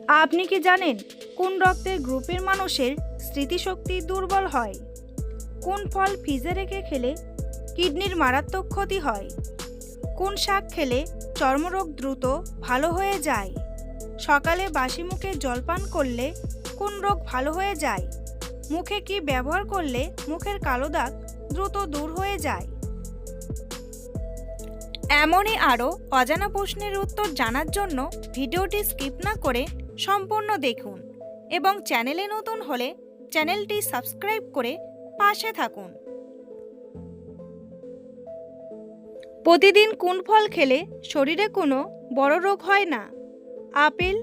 আপনি কি জানেন কোন রক্তের গ্রুপের মানুষের স্মৃতিশক্তি দুর্বল হয়? কোন ফল ফ্রিজে রেখে খেলে কিডনির মারাত্মক ক্ষতি হয়? কোন শাক খেলে চর্মরোগ দ্রুত ভালো হয়ে যায়? সকালে বাসি মুখে জলপান করলে কোন রোগ ভালো হয়ে যায়? মুখে কি ব্যবহার করলে মুখের কালো দাগ দ্রুত দূর হয়ে যায়? এমনই আরও অজানা প্রশ্নের উত্তর জানার জন্য ভিডিওটি স্কিপ না করে সম্পূর্ণ দেখুন এবং চ্যানেলে নতুন হলে চ্যানেলটি সাবস্ক্রাইব করে পাশে থাকুন। প্রতিদিন কোন ফল খেলে শরীরে কোনো বড় রোগ হয় না? আপেল,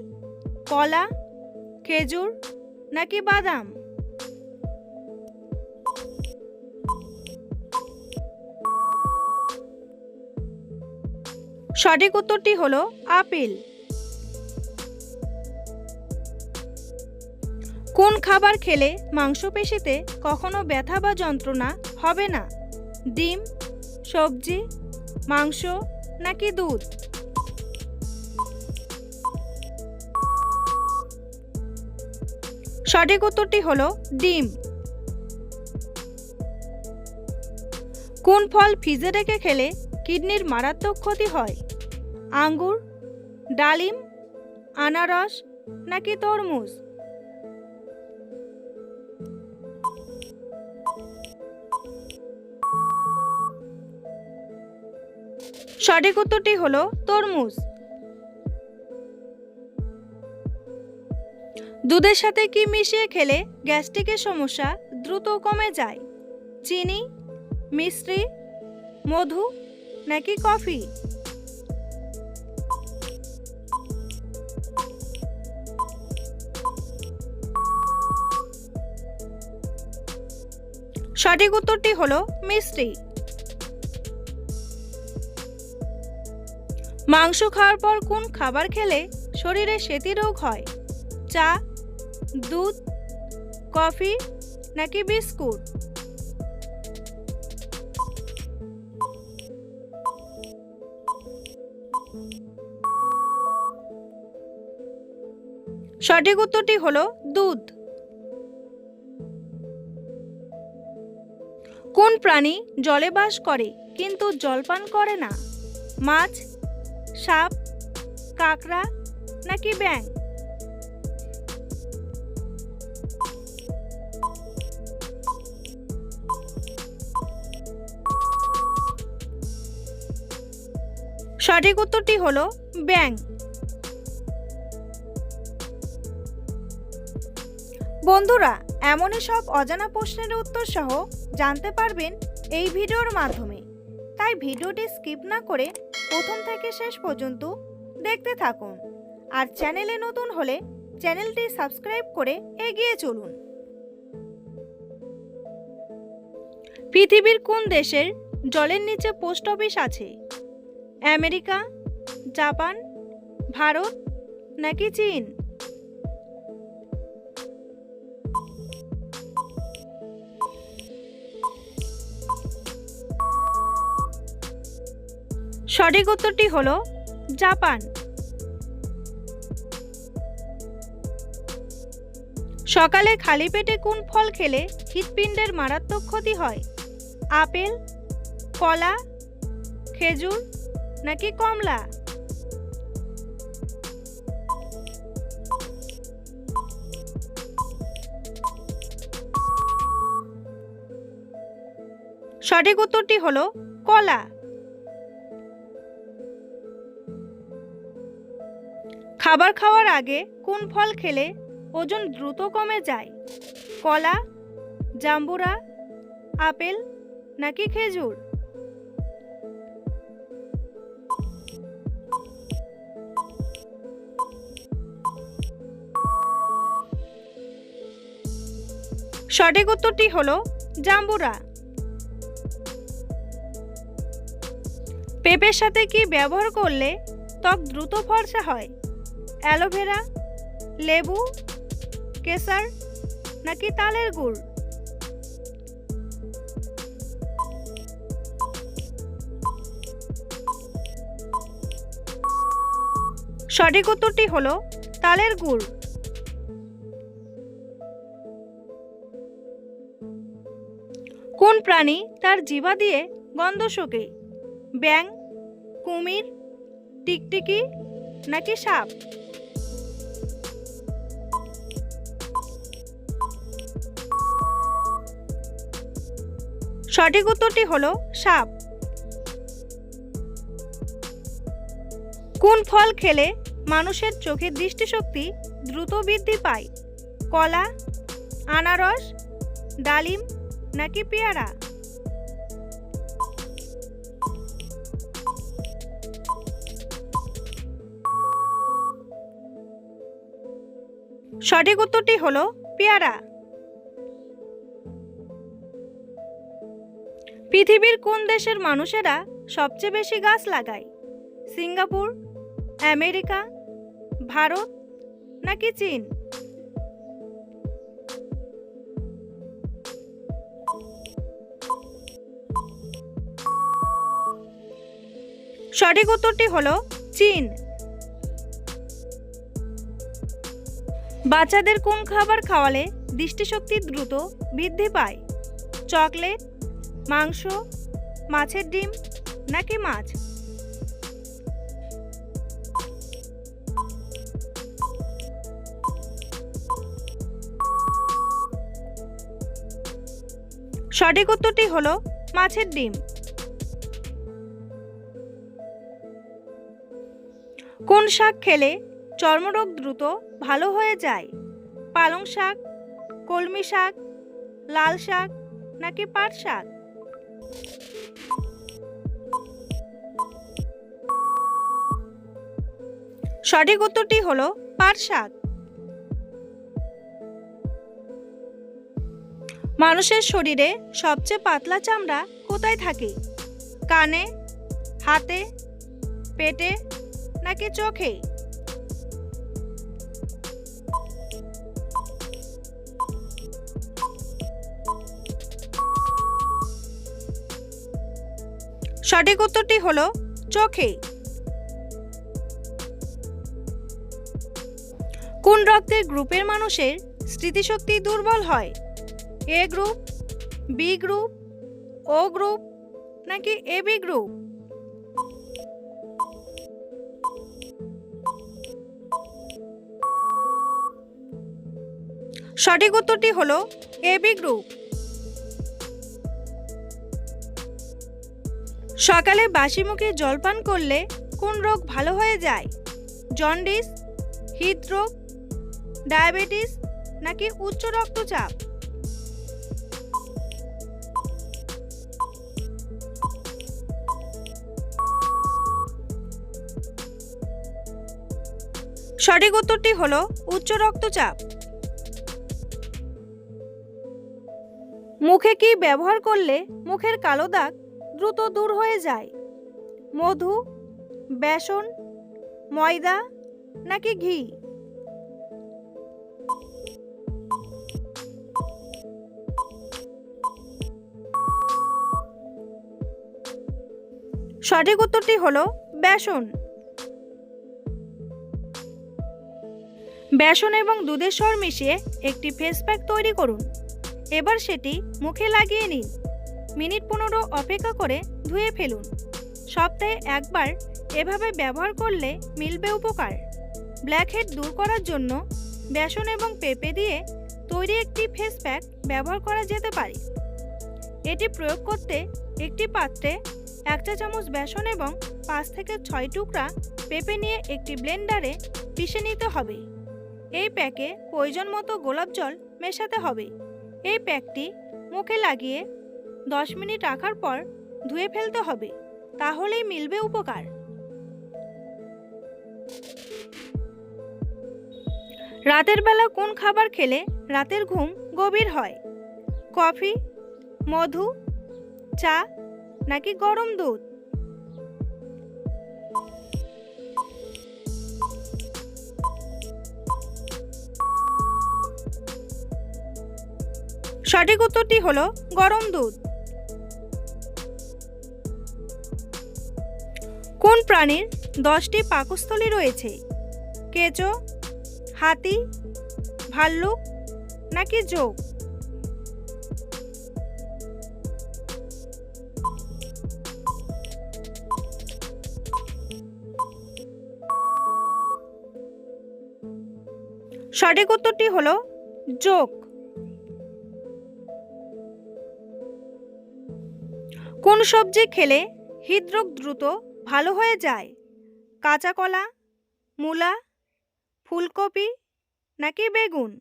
কলা, খেজুর নাকি বাদাম? সঠিক উত্তরটি হলো আপেল। কোন খাবার খেলে মাংসপেশিতে কখনো ব্যথা বা যন্ত্রণা হবে না? ডিম, সবজি, মাংস নাকি দুধ? সঠিক উত্তরটি হলো ডিম। কোন ফল ফ্রিজে রেখে খেলে কিডনির মারাত্মক ক্ষতি হয়? আঙ্গুর, ডালিম, আনারস নাকি তরমুজ? সঠিক উত্তরটি হলো তরমুজ। দুধের সাথে কি মিশিয়ে খেলে গ্যাস্ট্রিকের সমস্যা দ্রুত কমে যায়? চিনি, মিশ্রি, মধু নাকি কফি? সঠিক উত্তরটি হলো মিশ্রি। মাংস খাওয়ার পর কোন খাবার খেলে শরীরে সেতী রোগ হয়? চা, দুধ, কফি নাকি বিস্কুট? সঠিক উত্তরটি হলো দুধ। কোন প্রাণী জলে বাস করে কিন্তু জলপান করে না? মাছ, সাপ, কাঁকড়া নাকি ব্যাঙ? সঠিক উত্তরটি হলো ব্যাঙ। বন্ধুরা, এমনই সব অজানা প্রশ্নের উত্তর সহ জানতে পারবেন এই ভিডিওর মাধ্যমে, তাই ভিডিওটি স্কিপ না করে প্রথম থেকে শেষ পর্যন্ত দেখতে থাকুন। আর চ্যানেলে নতুন হলে চ্যানেলটি সাবস্ক্রাইব করে এগিয়ে চলুন। পৃথিবীর কোন দেশের জলের নিচে পোস্ট অফিস আছে? আমেরিকা, জাপান, ভারত নাকি চীন? সঠিক উত্তরটি হলো জাপান। সকালে খালি পেটে কোন ফল খেলে হৃৎপিণ্ডের মারাত্মক ক্ষতি হয়? আপেল, কলা, খেজুর নাকি কমলা? সঠিক উত্তরটি হলো কলা। খাবার খাওয়ার আগে কোন ফল খেলে ওজন দ্রুত কমে যায়? কলা, জাম্বুরা, আপেল নাকি খেজুর? সঠিক উত্তরটি হলো জাম্বুরা। পেঁপের সাথে কি ব্যবহার করলে ত্বক দ্রুত ফর্সা হয়? অ্যালোভেরা, লেবু, কেশর নাকি তালের গুড়? সঠিক উত্তরটি হলো তালের গুড়। কোন প্রাণী তার জিহ্বা দিয়ে গন্ধ শোকে? ব্যাঙ, কুমির, টিকটিকি নাকি সাপ? সঠিক উত্তরটি হলো সাপ। কোন ফল খেলে মানুষের চোখের দৃষ্টিশক্তি দ্রুত বৃদ্ধি পায়? কলা, আনারস, ডালিম নাকি পেয়ারা? সঠিক উত্তরটি হলো পেয়ারা। পৃথিবীর কোন দেশের মানুষেরা সবচেয়ে বেশি গাছ লাগায়? সিঙ্গাপুর, আমেরিকা, ভারত নাকি চীন? সঠিক উত্তরটি হলো চীন। বাচ্চাদের কোন খাবার খাওয়ালে দৃষ্টিশক্তি দ্রুত বৃদ্ধি পায়? চকলেট, মাংস, মাছের ডিম নাকি মাছ? সঠিক উত্তরটি হলো মাছের ডিম। কোন শাক খেলে চর্মরোগ দ্রুত ভালো হয়ে যায়? পালং শাক, কলমি শাক, লাল শাক নাকি পাট শাক? সঠিক উত্তরটি হলো পাট শাক। মানুষের শরীরে সবচেয়ে পাতলা চামড়া কোথায় থাকে? কানে, হাতে, পেটে নাকি চোখে? সঠিক উত্তরটি হলো চোখে। কোন রক্তের গ্রুপের মানুষের স্মৃতিশক্তি দুর্বল হয়? এ গ্রুপ, বি গ্রুপ, ও গ্রুপ নাকি এবি গ্রুপ? সঠিক উত্তরটি হলো এবি গ্রুপ। সকালে বাসি মুখে জলপান করলে কোন রোগ ভালো হয়ে যায়? জন্ডিস, হৃদরোগ, ডায়াবেটিস নাকি উচ্চ রক্তচাপ? সঠিক উত্তরটি হলো উচ্চ রক্তচাপ। মুখে কি ব্যবহার করলে মুখের কালো দাগ দ্রুত দূর হয়ে যায়? মধু, বেসন, ময়দা নাকি ঘি? সঠিক উত্তরটি হলো বেসন। বেসন এবং দুধের স্বর মিশিয়ে একটি ফেস প্যাক তৈরি করুন। এবার সেটি মুখে লাগিয়ে নিন। মিনিট 15 অপেক্ষা করে ধুয়ে ফেলুন। সপ্তাহে একবার এভাবে ব্যবহার করলে মিলবে উপকার। ব্ল্যাকহেড দূর করার জন্য বেসন এবং পেঁপে দিয়ে তৈরি একটি ফেস প্যাক ব্যবহার করা যেতে পারে। এটি প্রয়োগ করতে একটি পাত্রে 1 চা চামচ বেসন এবং 5 থেকে 6 টুকরা পেঁপে নিয়ে একটি ব্লেন্ডারে পিষে নিতে হবে। এই প্যাকে প্রয়োজন মতো গোলাপ জল মেশাতে হবে। এই প্যাকটি মুখে লাগিয়ে 10 মিনিট রাখার পর ধুয়ে ফেলতে হবে। তাহলেই মিলবে উপকার। রাতের বেলা কোন খাবার খেলে রাতের ঘুম গভীর হয়? কফি, মধু, চা নাকি গরম দুধ? সঠিক উত্তরটি হলো গরম দুধ। কোন প্রাণীর 10টি পাকস্থলী রয়েছে? কেঁচো, হাতি, ভাল্লুক নাকি যোগ? সঠিক উত্তরটি হলো যোগ। কোন সবজি খেলে হৃদরোগ দ্রুত ভালো হয়ে যায়? কাঁচা কলা, মূলা, ফুলকপি নাকি বেগুন?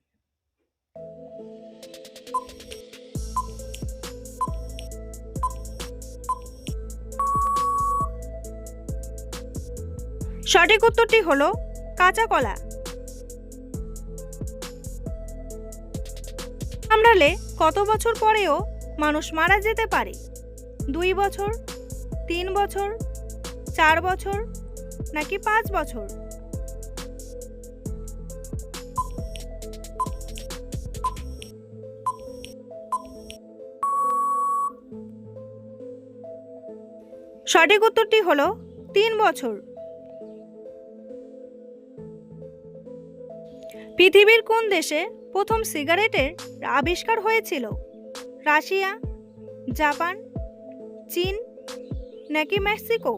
সঠিক উত্তরটি হলো কাঁচা কলা। কামড়ালে কত বছর পরেও মানুষ মারা যেতে পারে? 2 বছর, 3 বছর, 4 বছর নাকি 5 বছর? সঠিক উত্তরটি হলো 3 বছর। পৃথিবীর কোন দেশে প্রথম সিগারেটের আবিষ্কার হয়েছিল? রাশিয়া, জাপান, চীন নাকি মেক্সিকো?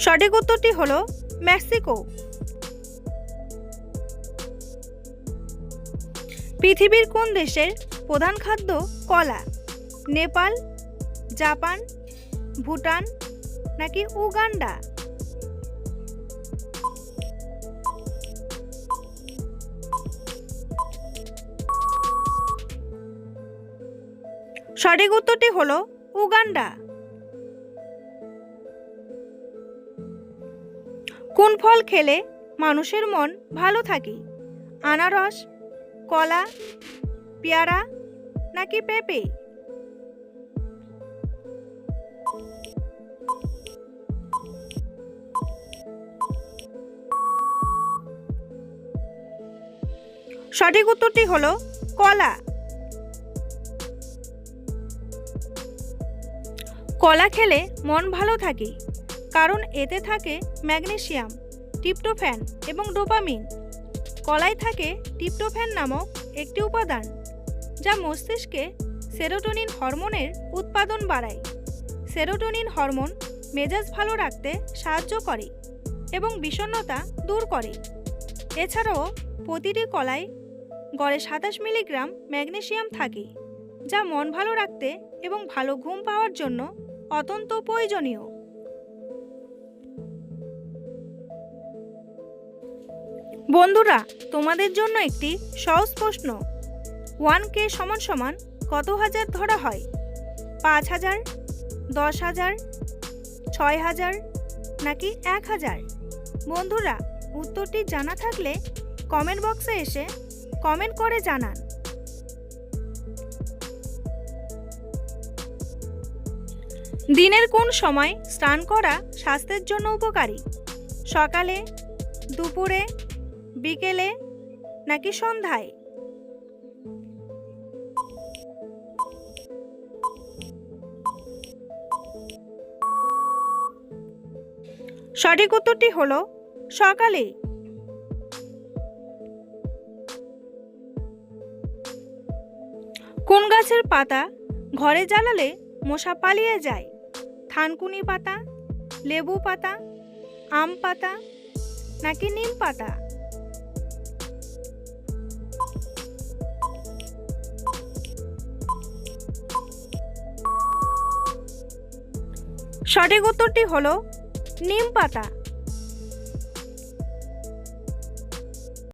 সঠিক উত্তরটি হলো মেক্সিকো। পৃথিবীর কোন দেশের প্রধান খাদ্য কলা? নেপাল, জাপান, ভুটান নাকি উগান্ডা? সঠিক উত্তরটি হলো উগান্ডা। কোন ফল খেলে মানুষের মন ভালো থাকে? আনারস, কলা, পেয়ারা নাকি পেঁপে? সঠিক উত্তরটি হলো কলা। কলা খেলে মন ভালো থাকে কারণ এতে থাকে ম্যাগনেসিয়াম, ট্রিপ্টোফ্যান এবং ডোপামিন। কলায় থাকে ট্রিপ্টোফ্যান নামক একটি উপাদান যা মস্তিষ্কে সেরোটোনিন হরমোনের উৎপাদন বাড়ায়। সেরোটোনিন হরমোন মেজাজ ভালো রাখতে সাহায্য করে এবং বিষণ্ণতা দূর করে। এছাড়াও প্রতিটি কলায় গড়ে 27 মিলিগ্রাম ম্যাগনেসিয়াম থাকে যা মন ভালো রাখতে এবং ভালো ঘুম পাওয়ার জন্য অত্যন্ত প্রয়োজনীয়। বন্ধুরা, তোমাদের জন্য একটি সহজ প্রশ্ন। 1K = কত হাজার ধরা হয়? 5000, 10000, 6000 নাকি 1000? বন্ধুরা, উত্তরটি জানা থাকলে কমেন্ট বক্সে এসে কমেন্ট করে জানান। দিনের কোন সময় স্নান করা স্বাস্থ্যের জন্য উপকারী? সকালে, দুপুরে, বিকেলে নাকি সন্ধ্যায়? সঠিক উত্তরটি হলো সকালে। কোন গাছের পাতা ঘরে জ্বালালে মশা পালিয়ে যায়? থানকুনি পাতা, লেবু পাতা, আম পাতা নাকি নিম পাতা? সঠিক উত্তরটি হলো নিম পাতা।